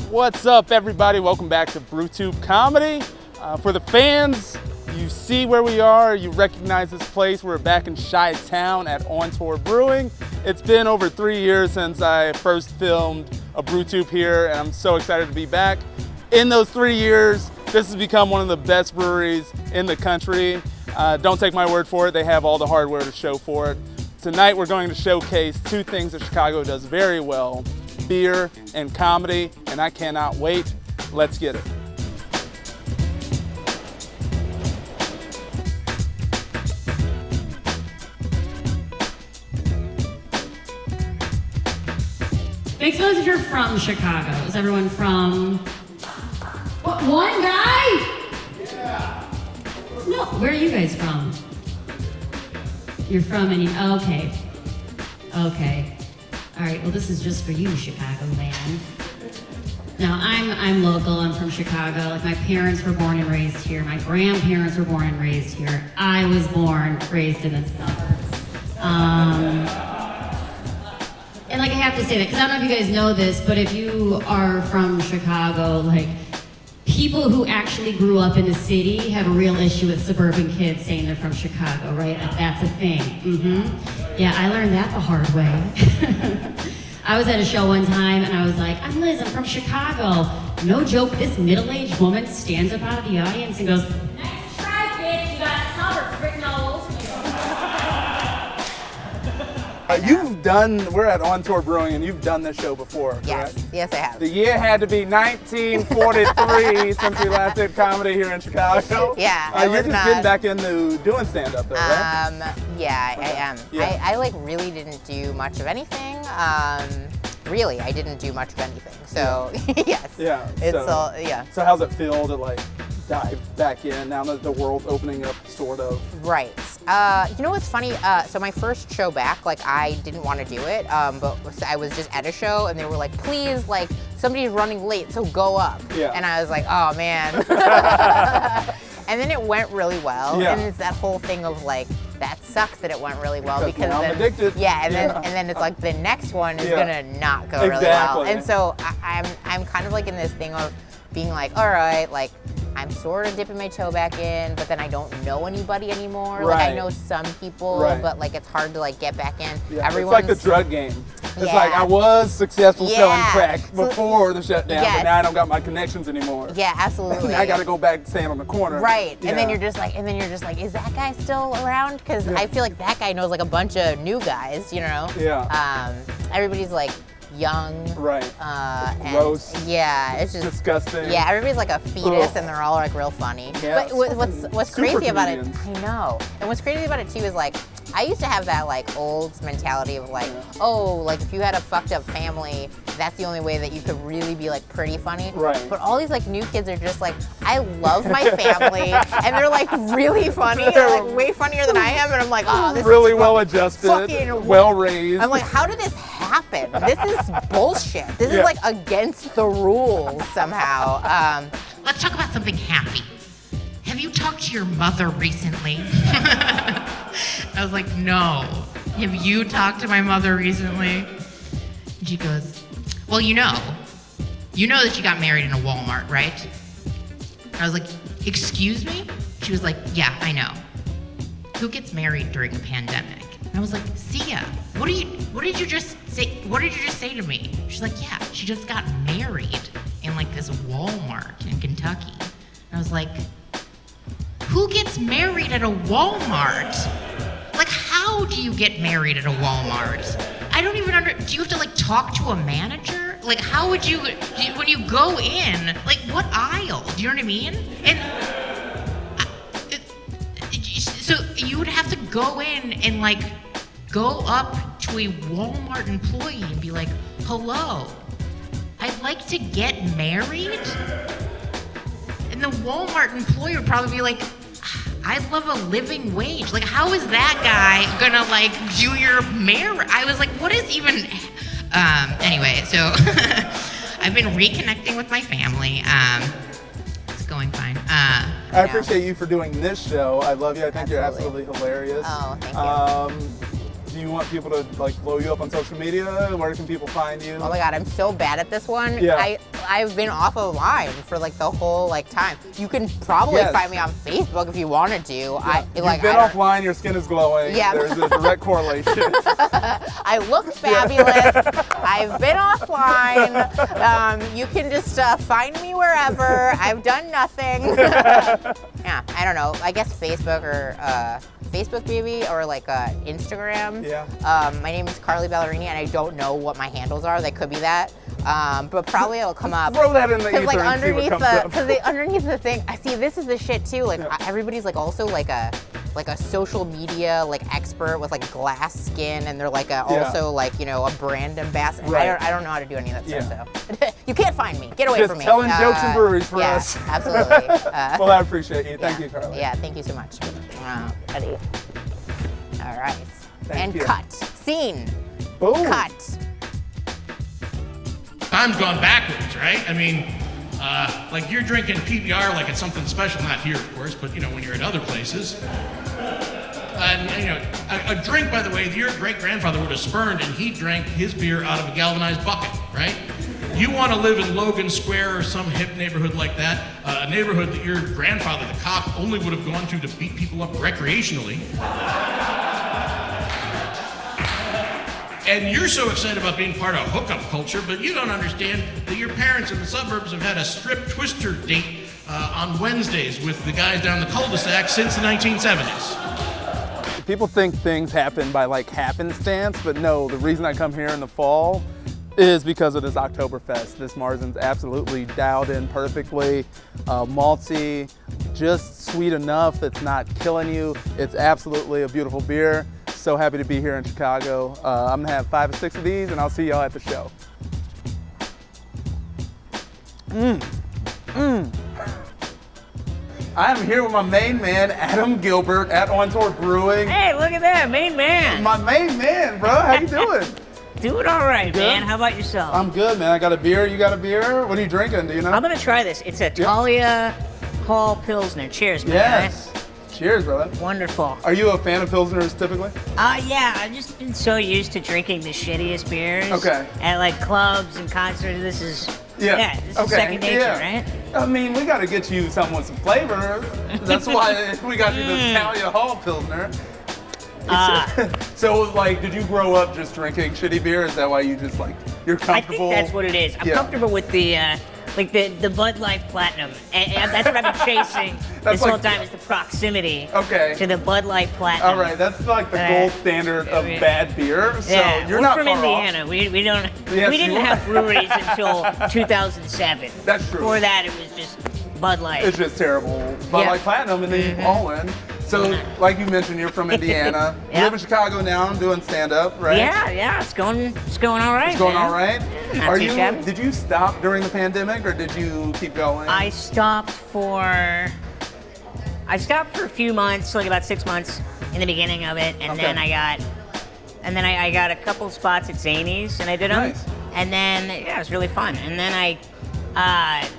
What's up, everybody? Welcome back to Brewtube Comedy. For the fans, you see where we are, you recognize this place. We're back in Chi-Town at On Tour Brewing. It's been over 3 years since I first filmed a Brewtube here, and I'm so excited to be back. In those 3 years, this has become one of the best breweries in the country. Don't take my word for it, they have all the hardware to show for it. Tonight we're going to showcase two things that Chicago does very well: beer and comedy, and I cannot wait. Let's get it. Make some noise if you're from Chicago. Is everyone from? What, one guy? Yeah. No, where are you guys from? You're from okay. Okay. All right, well this is just for you, Chicago man. Now I'm local, I'm from Chicago. Like, my parents were born and raised here. My grandparents were born and raised here. I was born, raised in the suburbs. And like, I have to say that, because I don't know if you guys know this, but if you are from Chicago, like, people who actually grew up in the city have a real issue with suburban kids saying they're from Chicago, right? Like, that's a thing. Yeah, I learned that the hard way. I was at a show one time and I was like, I'm Liz, I'm from Chicago. No joke, this middle-aged woman stands up out of the audience and goes, nice try, bitch, you got suburbs written all over you. We're at On Tour Brewing, and you've done this show before, Yes, correct? yes I have. The year had to be 1943 since we last did comedy here in Chicago. Yeah, You're just getting back into doing stand-up though, right? Yeah, I am. Yeah. I like really didn't do much of anything. Really, I didn't do much of anything. So, yes. Yeah. It's all, yeah. So how's it feel to like dive back in now that the world's opening up, sort of? Right. You know what's funny? So my first show back, like, I didn't want to do it, but I was just at a show and they were like, please, like, somebody's running late, so go up. Yeah. And I was like, oh man. And then it went really well. Yeah. And it's that whole thing of like, that sucks that it went really well because now I'm then, addicted. yeah, and then it's like the next one is gonna not go really Exactly. well. And so I'm kind of like in this thing of being like, all right, like, I'm sort of dipping my toe back in, but then I don't know anybody anymore. Right. Like, I know some people, Right. but like it's hard to like get back in. Yeah. It's like the drug game. It's like I was successful Yeah. selling crack before the shutdown, Yes. but now I don't got my connections anymore. Yeah, absolutely. I got to go back and stand on the corner. Right, Yeah. and then you're just like, is that guy still around? Because I feel like that guy knows like a bunch of new guys, you know? Yeah. Everybody's like young. Right. Gross. And, yeah, it's just disgusting. Yeah, everybody's like a fetus, Ugh. and they're all like real funny. Yeah, But what's super crazy about it? comedians. I know. And what's crazy about it too is like, I used to have that like old mentality of like, oh, like if you had a fucked up family, that's the only way that you could really be like pretty funny. Right. But all these like new kids are just like, I love my family, and they're like really funny, they're like way funnier than I am, and I'm like, oh, this really is well adjusted, fucking well raised. I'm like, how did this happen? This is bullshit. This is like against the rules somehow. Let's talk about something happy. Have you talked to your mother recently? I was like, no. Have you talked to my mother recently? And she goes, well, you know that you got married in a Walmart, right? And I was like, excuse me? She was like, yeah, I know. Who gets married during a pandemic? And I was like, Sia, what did you just say to me? She's like, yeah, she just got married in like this Walmart in Kentucky. And I was like, who gets married at a Walmart? Like, how do you get married at a Walmart? I don't even do you have to like talk to a manager? Like, how would you when you go in, like, what aisle? Do you know what I mean? And so you would have to go in and like go up to a Walmart employee and be like, hello, I'd like to get married? And the Walmart employee would probably be like, I love a living wage. Like, how is that guy gonna like do your marriage? I was like, what is even, anyway, so I've been reconnecting with my family. It's going fine. I appreciate you for doing this show. I love you. I think you're absolutely hilarious. Oh, thank you. do you want people to like blow you up on social media? Where can people find you? Oh my God, I'm so bad at this one. Yeah. I've been off of line for like the whole like time. You can probably find me on Facebook if you wanted to. Yeah. You've been offline, your skin is glowing. Yeah. There's a direct correlation. I look fabulous. I've been offline. You can just find me wherever. I've done nothing. Yeah, I don't know. I guess Facebook or Facebook maybe, or like Instagram. Yeah. My name is Carly Ballerini, and I don't know what my handles are. They could be that. But probably it'll come up. Throw that in the ether like and see what comes up. Because underneath the thing, I see this is the shit too. Like everybody's like also like a social media like expert with like glass skin, and they're like also like, you know, a brand ambassador. Right. I don't know how to do any of that stuff. So you can't find me. Get away Just from me. telling jokes and breweries for yeah, us. Absolutely. Well, I appreciate you. Thank you, Carly. Yeah, thank you so much. Ready? All right. Thank you. Cut. Scene. Boom. Cut. Time's gone backwards, right? I mean, like you're drinking PBR like it's something special, not here, of course, but you know, when you're at other places. And you know, a drink, by the way, that your great-grandfather would have spurned, and he drank his beer out of a galvanized bucket, right? You want to live in Logan Square or some hip neighborhood like that, a neighborhood that your grandfather, the cop, only would have gone to beat people up recreationally. And you're so excited about being part of hookup culture, but you don't understand that your parents in the suburbs have had a strip twister date on Wednesdays with the guys down the cul-de-sac since the 1970s. People think things happen by like happenstance, but no, the reason I come here in the fall is because of this Oktoberfest. This Marzen's absolutely dialed in perfectly. Malty, just sweet enough that's not killing you. It's absolutely a beautiful beer. So happy to be here in Chicago. I'm gonna have 5 or 6 of these, and I'll see y'all at the show. I am here with my main man, Adam Gilbert at On Tour Brewing. Hey, look at that, main man. My main man, bro. How you doing? Doing all right, Good? man. How about yourself? I'm good, man. I got a beer. You got a beer? What are you drinking? Do you know? I'm gonna try this. It's a Talia Hall Pilsner. Cheers, man. Yes. Cheers, brother. Wonderful. Are you a fan of Pilsners typically? Yeah, I've just been so used to drinking the shittiest beers. Okay. At like clubs and concerts. This is Yeah. this is second nature, right? I mean, we got to get you something with some flavor. That's why we got you the Talia Hall Pilsner. So, like, did you grow up just drinking shitty beer? Is that why you just, like, you're comfortable? I think that's what it is. I'm comfortable with the Bud Light Platinum. And that's what I've been chasing this whole time, is the proximity to the Bud Light Platinum. All right, that's like the gold standard of bad beer. So you're we're not from far Indiana. off. We didn't you have are. breweries until 2007. That's true. Before that, it was just Bud Light. It's just terrible. Bud Light Platinum, and then you all in. So, like you mentioned, you're from Indiana. You live in Chicago now, doing stand-up, right? Yeah, it's going all right. It's going man. all right. Yeah, not too shabby. Did you stop during the pandemic, or did you keep going? I stopped for a few months, like about 6 months in the beginning of it, and then I got a couple spots at Zany's, and I did them. Nice. And then it was really fun. And then I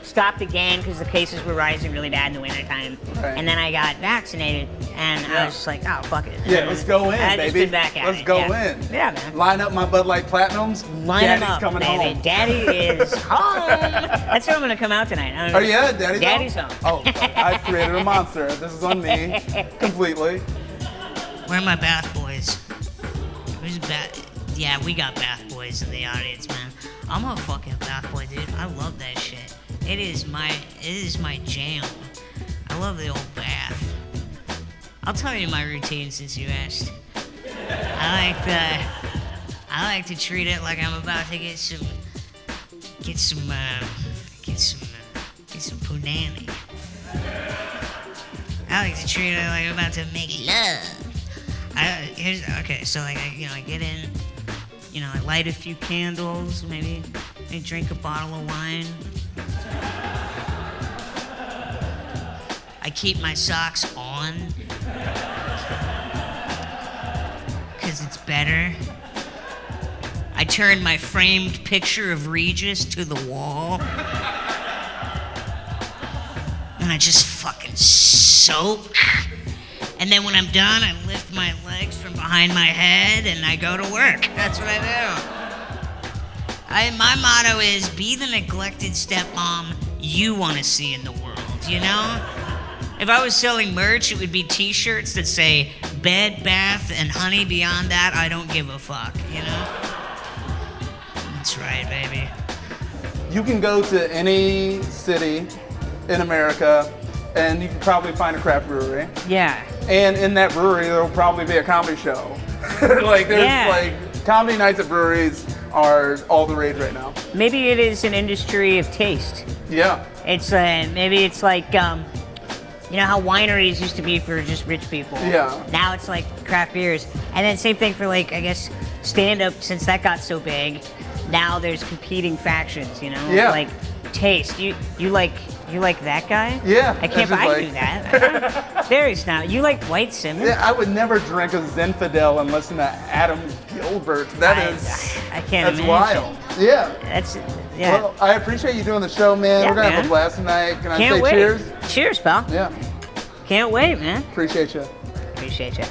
stopped again because the cases were rising really bad in the wintertime. Right. And then I got vaccinated, and I was just like, oh, fuck it. Yeah, let's go in, I baby. just been back at Let's it. go Yeah. in. Yeah, man. Line up my Bud Light Platinums. Line Daddy's them up, coming baby. home. Daddy is home. That's where I'm gonna come out tonight. Oh yeah, Daddy's home. Oh, I created a monster. This is on me, completely. Where are my bath boys? Who's bath? Yeah, we got bath boys in the audience, man. I'm a fucking bath boy, dude. I love that shit. It is my jam. I love the old bath. I'll tell you my routine since you asked. I like to treat it like I'm about to get some punani. I like to treat it like I'm about to make love. So like I get in, I light a few candles, maybe drink a bottle of wine. I keep my socks on because it's better. I turn my framed picture of Regis to the wall. And I just fucking soak And then when I'm done, I lift my legs from behind my head and I go to work. That's what I do. My motto is be the neglected stepmom you want to see in the world, you know? If I was selling merch, it would be t-shirts that say bed, bath, and honey. Beyond that, I don't give a fuck, you know? That's right, baby. You can go to any city in America and you can probably find a craft brewery. Yeah. And in that brewery, there will probably be a comedy show. Like, there's like, comedy nights at breweries are all the rage right now. Maybe it is an industry of taste. Yeah. It's maybe it's like, you know how wineries used to be for just rich people? Yeah. Now it's like craft beers. And then same thing for like, I guess, stand-up, since that got so big. Now there's competing factions, you know? Yeah. Like, taste. You like that guy? Yeah. I can't do that. Very snap. You like Dwight Simmons? Yeah, I would never drink a Zinfandel and listen to Adam Gilbert. I can't That's imagine. wild. Yeah. Yeah. Well, I appreciate you doing the show, man. Yeah, We're going to have man. a blast tonight. Can I Can't say wait. cheers? Cheers, pal. Yeah. Can't wait, man. Appreciate you. Appreciate you.